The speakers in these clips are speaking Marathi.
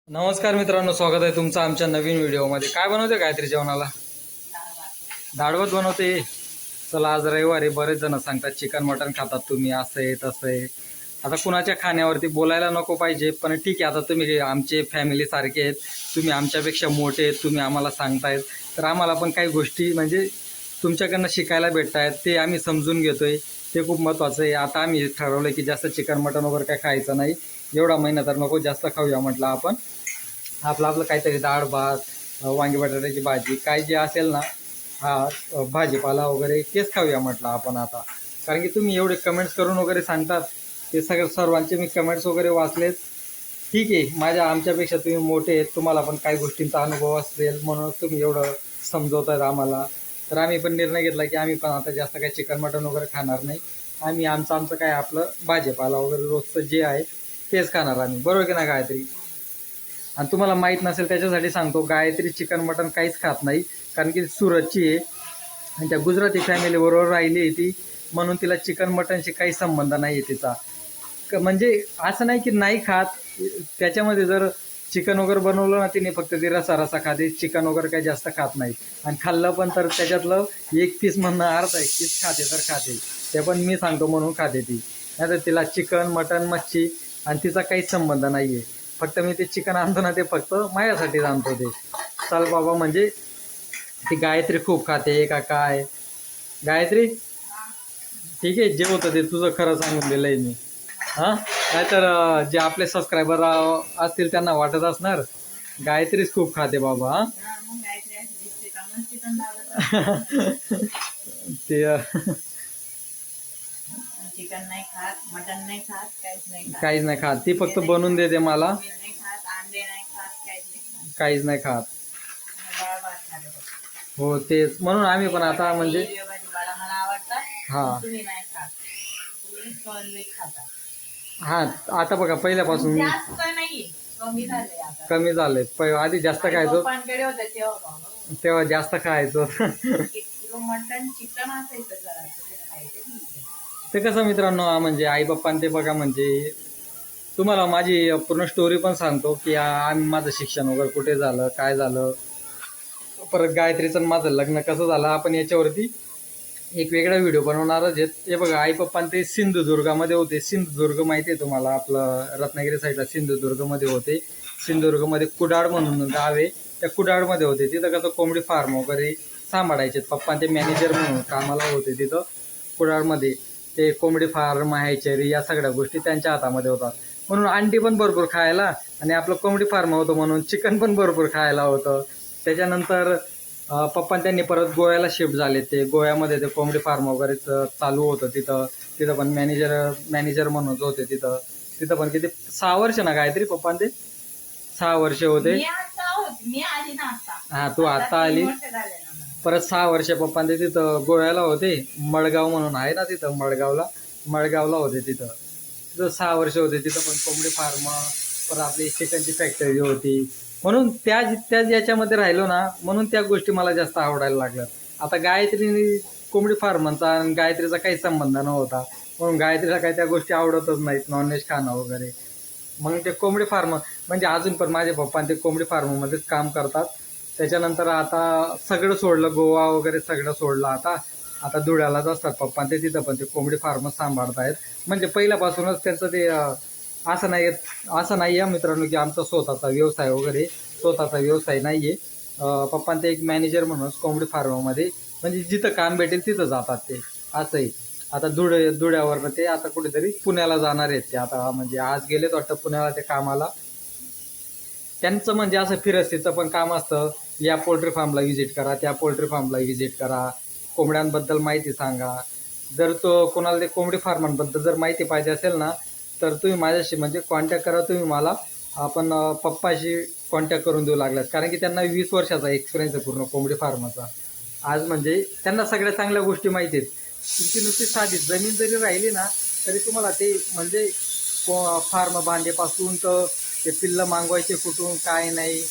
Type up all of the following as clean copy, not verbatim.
नमस्कार मित्रांनो, स्वागत आहे तुमचं आमच्या नवीन व्हिडिओमध्ये. काय बनवते गायत्री जेवणाला? डाळ भात बनवते. चला, आज रविवारी बरेच जण सांगतात चिकन मटन खातात तुम्ही, असं आहे तसं आहे. आता कुणाच्या खाण्यावरती बोलायला नको पाहिजे, पण ठीक आहे. आता तुम्ही आमचे फॅमिली सारखे आहेत, तुम्ही आमच्यापेक्षा मोठे आहेत, तुम्ही आम्हाला सांगतायत, तर आम्हाला पण काही गोष्टी म्हणजे तुमच्याकडनं शिकायला भेटत आहेत, ते आम्ही समजून घेतोय. ते खूप महत्त्वाचं आहे. आता आम्ही ठरवलं की जास्त चिकन मटन वगैरे काय खायचं नाही, एवढा महिना तर नको जास्त खाऊया म्हटलं. आपण आपलं आपलं काहीतरी डाळ भात, वांगी बटाट्याची भाजी, काय जे असेल ना, भाजीपाला वगैरे तेच खाऊया म्हटलं आपण आता. कारण की तुम्ही एवढे कमेंट्स करून वगैरे सांगतात, ते सर्वांचे मी कमेंट्स वगैरे वाचलेत. ठीक आहे, आमच्यापेक्षा तुम्ही मोठे आहेत, तुम्हाला पण काही गोष्टींचा अनुभव असेल म्हणून तुम्ही एवढं समजवतायत आम्हाला. तर आम्ही पण निर्णय घेतला की आम्ही पण आता जास्त काही चिकन मटन वगैरे खाणार नाही. आम्ही आमचं काय आपलं भाजीपाला वगैरे रोजचं जे आहे तेच खाणार आम्ही, बरोबर की नाही गायत्री? आणि तुम्हाला माहीत नसेल त्याच्यासाठी सांगतो, गायत्री चिकन मटन काहीच खात नाही. कारण की सुरतची आहे आणि त्या गुजराती फॅमिलीबरोबर राहिली आहे ती, म्हणून तिला चिकन मटनशी काही संबंध नाही आहे तिचा. म्हणजे असं नाही की नाही खात, त्याच्यामध्ये जर चिकन वगैरे बनवलं ना तिने, फक्त ती रसा खाते, चिकन वगैरे काही जास्त खात नाही. आणि खाल्लं पण तर त्याच्यातलं एक पीस म्हणणं अर्धा एक पीस खाते तर खाते, ते पण मी सांगतो म्हणून खाते ती. नाही तर तिला चिकन मटन मच्छी आणि तिचा काहीच संबंध नाही आहे. फक्त मी ते चिकन आणतो ना, ते फक्त माझ्यासाठीच आणतो ते. चल बाबा, म्हणजे ती गायत्री खूप खाते का काय? गायत्री ठीक आहे, जे होतं ते तुझं खरं सांगून दिलंय मी. हां, नाहीतर जे आपले सबस्क्रायबर असतील त्यांना वाटत असणार गायत्रीच खूप खाते बाबा. हां ते चिकन नाही खात, मटन नाही खात, काहीच नाही खात. ती फक्त बनवून देते मला, नाही खात, अंडे नाही खात, काहीच नाही खात. डाळ भात खाते. हो, तेच म्हणून आम्ही पण आता म्हणजे भाजीपाला मला आवडतात, हां तुम्ही नाही खात, तुम्ही नॉनव्हेज खाता. हां, आता बघा पहिल्यापासून जास्त नाही, कमी झाले आता. कमी झालंय. आधी जास्त खायचो, पप्पांकडे होते तेव्हा तेव्हा जास्त खायचो. 1 किलो मटन चिकन असायचं जरा, ते खायचे नाही. ते कसं मित्रांनो, म्हणजे आई बाप्पांनी ते बघा, म्हणजे तुम्हाला माझी पूर्ण स्टोरी पण सांगतो की आम्ही माझं शिक्षण वगैरे कुठे झालं, काय झालं, परत गायत्रीचं आणि माझं लग्न कसं झालं, आपण याच्यावरती एक वेगळा व्हिडिओ बनवणारच आहेत. हे बघा, आई पप्पांनी ते सिंधुदुर्गामध्ये होते. सिंधुदुर्ग माहिती आहे तुम्हाला, आपलं रत्नागिरी साईडला सिंधुदुर्गमध्ये होते. सिंधुदुर्गमध्ये कुडाळ म्हणून गाव आहे, त्या कुडाळमध्ये होते. तिथं कसं कोंबडी फार्म वगैरे सांभाळायचे. पप्पा ते मॅनेजर म्हणून कामाला होते तिथं कुडाळमध्ये. ते कोंबडी फार्म, हॅचरी, या सगळ्या गोष्टी त्यांच्या हातामध्ये होतात. म्हणून अंडी पण भरपूर खायला, आणि आपलं कोंबडी फार्म होतं म्हणून चिकन पण भरपूर खायला होतं. त्याच्यानंतर पप्पा त्यांनी परत गोव्याला शिफ्ट झाले. ते गोव्यामध्ये ते कोंबडी फार्म वगैरे चालू होतं तिथं. तिथं पण मॅनेजर म्हणून होते तिथं. तिथं पण किती 6 वर्ष ना गायत्री पप्पा ते 6 वर्ष होते. हां, तू आता आली. परत 6 वर्ष पप्पा ते तिथं गोव्याला होते. मडगाव म्हणून आहे ना तिथं, मडगावला होते तिथं. 6 वर्ष होते तिथं पण कोंबडी फार्म. परत आपली चिकनची फॅक्टरी होती. म्हणून त्याच याच्यामध्ये राहिलो ना, म्हणून त्या गोष्टी मला जास्त आवडायला लागल्यात. आता गायत्री कोंबडी फार्मचा आणि गायत्रीचा काही संबंध नव्हता, म्हणून गायत्रीला काही त्या गोष्टी आवडतच नाहीत, नॉनव्हेज खाणं वगैरे. मग ते कोंबडी फार्म म्हणजे अजून पण माझे पप्पा ते कोंबडी फार्ममध्येच काम करतात. त्याच्यानंतर आता सगळं सोडलं, गोवा वगैरे सगळं सोडलं. आता धुळ्यालाच असतात पप्पा ते, तिथं पण ते कोंबडी फार्म सांभाळतायत. म्हणजे पहिल्यापासूनच त्यांचं ते असं नाही आहे मित्रांनो की आमचा स्वतःचा व्यवसाय नाही आहे. पप्पा ते एक मॅनेजर म्हणून कोंबडी फार्ममध्ये, म्हणजे जिथं काम भेटेल तिथं जातात ते, असं आहे. आता धुळ्यावरनं ते आता कुठेतरी पुण्याला जाणार आहेत ते. आता म्हणजे आज गेलेत वाटतं पुण्याला ते कामाला. त्यांचं म्हणजे असं फिरस्तीचं पण काम असतं. या पोल्ट्री फार्मला व्हिजिट करा, त्या पोल्ट्री फार्मला व्हिजिट करा, कोंबड्यांबद्दल माहिती सांगा. जर तो कोणाला ते कोंबडी फार्मांबद्दल जर माहिती पाहिजे असेल ना, तर तुम्ही माझ्याशी म्हणजे कॉन्टॅक्ट करा. तुम्ही मला, आपण पप्पाशी कॉन्टॅक्ट करून देऊ लागलात. कारण की त्यांना 20 वर्षाचा एक्सपिरियन्स आहे पूर्ण कोंबडी फार्माचा. आज म्हणजे त्यांना सगळ्या चांगल्या गोष्टी माहिती आहेत. तुमची नुसती साधी जमीन जरी राहिली ना, तरी तुम्हाला ते म्हणजे फार्म बांधेपासून तर ते पिल्लं मागवायचे कुठून काय नाही,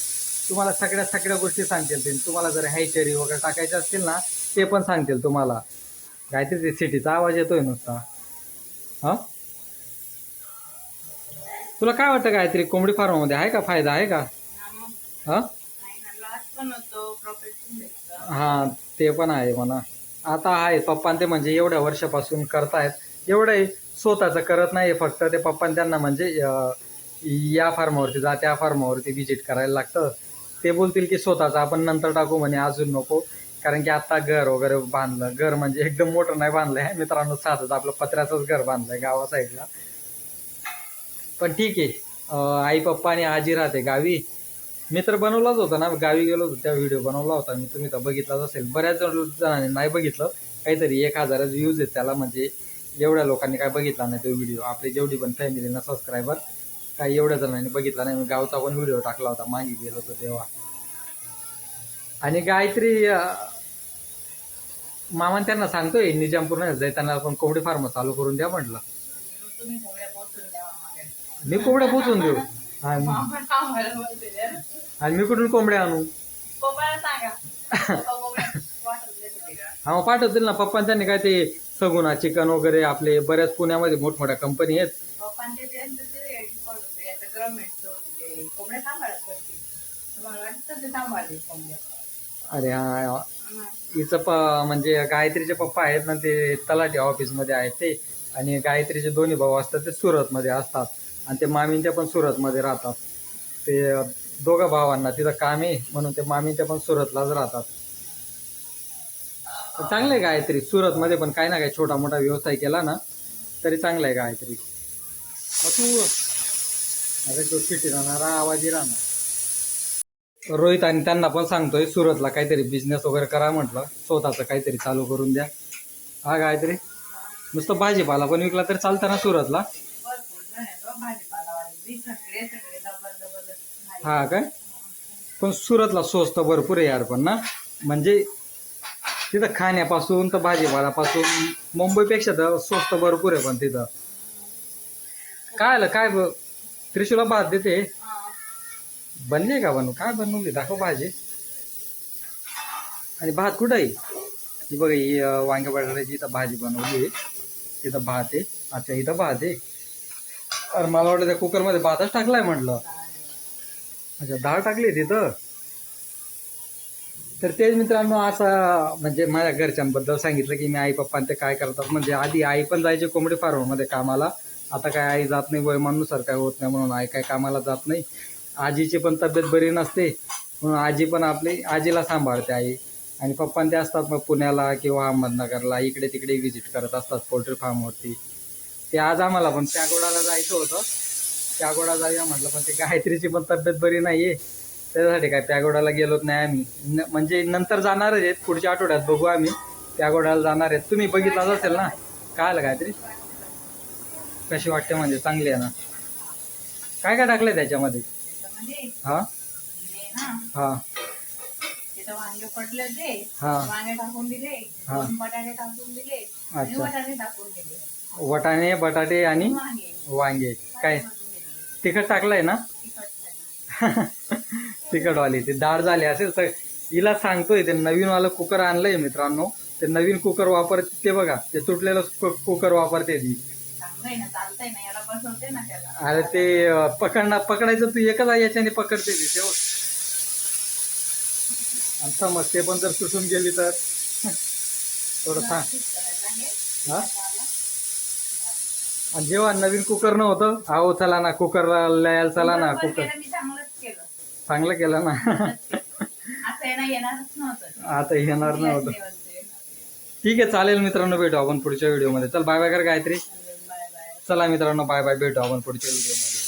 तुम्हाला सगळ्या गोष्टी सांगतील ते. तुम्हाला जर हॅचरी वगैरे टाकायचे असतील ना, ते पण सांगतील तुम्हाला. काहीतरी ते सिटीचा आवाज येतोय नुसता. हां, तुला काय वाटतं गायत्री, कोंबडी फार्म मध्ये आहे का फायदा आहे का? हा लॉस पण होतो, प्रॉफिट पण भेटतं. हा ते पण आहे म्हणा. आता आहे पप्पा ते म्हणजे एवढ्या वर्षापासून करतायत, एवढं स्वतःचं करत नाही फक्त. ते पप्पा त्यांना म्हणजे या फार्मावरती जा त्या फार्मावरती व्हिजिट करायला लागतं. ते बोलतील की स्वतःचं आपण नंतर टाकू म्हणे, अजून नको, कारण की आता घर वगैरे बांधलं. घर म्हणजे एकदम मोठं नाही बांधलंय मित्रांनो, साधंच आपलं पत्र्याचंच घर बांधलंय गावा साईडला. पण ठीक आहे. आई पप्पा आणि आजी राहते गावी. मी तर बनवलाच होता ना, गावी गेलो होतो त्या व्हिडिओ बनवला होता मी, तुम्ही तर बघितलाच असेल. बऱ्याच जणांनी नाही बघितलं, काहीतरी 1000 व्ह्यूज आहेत त्याला, म्हणजे एवढ्या लोकांनी काय बघितला नाही तो व्हिडिओ. आपली जेवढी पण फॅमिली ना सबस्क्रायबर, काही एवढ्या जणांनी बघितला नाही. मी गावचा पण व्हिडिओ टाकला होता मागे गेलो होतो तेव्हा. आणि गायत्री मामान त्यांना सांगतोय निजामपूर जाताना आपण कोंबडी फार्म चालू करून द्या म्हटलं. तुम्ही कोंबड्या पोचून द्यावा मागे. मी कोंबड्या पोचून देऊ मामा कामाला बोलते रे. आणि मी कुठून कोंबड्या आणू? पप्पाला सांगा. पप्पा कोंबड्या वाटून देते का? हा मग पाठवतील ना पप्पा. त्यांनी काय ते सगुना चिकन वगैरे, आपले बऱ्याच पुण्यामध्ये मोठमोठ्या कंपनी आहेत. पप्पांचे त्यांचं ते एक्सपर्ट होते, याचं गव्हर्नमेंटचं होते. कोंबड्या सांभाळत करते. तुम्हाला वाटतं ते सांभाळते कोंबड्या? अरे हा, हिचं म्हणजे गायत्रीचे पप्पा आहेत ना, ते तलाठी ऑफिसमध्ये आहेत ते. आणि गायत्रीचे दोन्ही भाऊ असतात ते सुरतमध्ये असतात, आणि ते मामींच्या पण सुरतमध्ये राहतात. ते दोघं भावांना तिथं काम आहे म्हणून ते मामींच्या पण सुरतलाच राहतात. चांगलं आहे गायत्री, सुरतमध्ये पण काही ना काही छोटा मोठा व्यवसाय केला ना तरी चांगलं आहे गायत्री. मग तू अरे तो सिटी राहणारा आवाजी राहणार. रोहित आणि त्यांना पण सांगतोय सुरतला काहीतरी बिझनेस वगैरे करा म्हटलं, स्वतःचं काहीतरी चालू करून द्या. हा गायत्री, नुसतं भाजीपाला पण विकला तर चालतं ना सुरतला? भरपूर जण आहेत हो भाजीपालावाले. सगळे सगळे डबल हा काय? पण सुरतला स्वस्त भरपूर आहे यार पण ना, म्हणजे तिथं खाण्यापासून तर भाजीपाल्यापासून मुंबईपेक्षा तर स्वस्त भरपूर आहे. पण तिथं काय आलं काय त्रिशूला भात देते बनली का? बनवू काय बनवली दाखव भाजी. आणि भात कुठं आहे? ही बघा, ही वांग्या बटाट्याची इथं भाजी बनवली, तिथं भात आहे. अच्छा इथं भात आहे. अरे मला वाटलं त्या कुकरमध्ये भातच टाकलाय म्हटलं. अच्छा डाळ टाकली तिथं. तर तेच मित्रांनो, असं म्हणजे माझ्या घरच्यांबद्दल सांगितलं की मी आई पप्पा ते काय करतात. म्हणजे आधी आई पण जायची कोंबडी फार्ममध्ये कामाला, आता काय आई जात नाही, वयमानुसार काय होत नाही म्हणून आई काय कामाला जात नाही. आजीची पण तब्येत बरी नसते म्हणून आजी पण आपली आजीला सांभाळते आई. आणि पप्पा ते असतात मग पुण्याला किंवा अहमदनगरला, इकडे तिकडे व्हिजिट करत असतात पोल्ट्री फार्मवरती. ते आज आम्हाला पण त्यागोडाला जायचं होतं, त्यागोडा जाऊया म्हटलं, पण ते गायत्रीची पण तब्येत बरी नाही आहे, त्याच्यासाठी काय त्यागोडाला गेलोच नाही आम्ही. म्हणजे नंतर जाणारच आहेत, पुढच्या आठवड्यात बघू आम्ही त्यागोडाला जाणार आहेत. तुम्ही बघितलाच असेल ना. काय आलं गायत्री, कशी वाटते? म्हणजे चांगली आहे ना. काय काय टाकलंय त्याच्यामध्ये? हा हा तिथं वांगे पडले होते, हा वांगे टाकून दिले, हा. बटाटे टाकून दिले आणि अच्छा. बटाटे टाकून दिले. वटाणे बटाटे आणि वांगे वांगे काय बनवून दिले. तिखट टाकलंय ना? तिखट झाली. तिखटवाली ती डाळ झाली असेल. तर हिला सांगतोय ते नवीनवालं कुकर आणलंय मित्रांनो, ते नवीन कुकर वापरते ते बघा, ते तुटलेलं कुकर वापरते ती. चांगलंय ना, चालतंय ना, याला बसवते ना त्याला. अरे ते पकडायचं तू एकच याच्याने पकडते ती तेव्हा. आणि समज ते पण जर सुटून गेली तर थोडं सांग. हा, आणि जेव्हा नवीन कुकर नव्हतं, अहो चला ना कुकरला लयाला चला ना बरोबर कुकर. केलं, मी चांगलंच केलं. चांगलं केलं ना. असं येणारच नव्हतं. आता येणार नव्हतं. येत नाही. ठीक आहे चालेल मित्रांनो, भेटू आपण पुढच्या व्हिडिओमध्ये. चल बाय बाय कर गायत्री. Bye bye. चला मित्रांनो बाय बाय, भेटू आपण पुढच्या व्हिडिओमध्ये.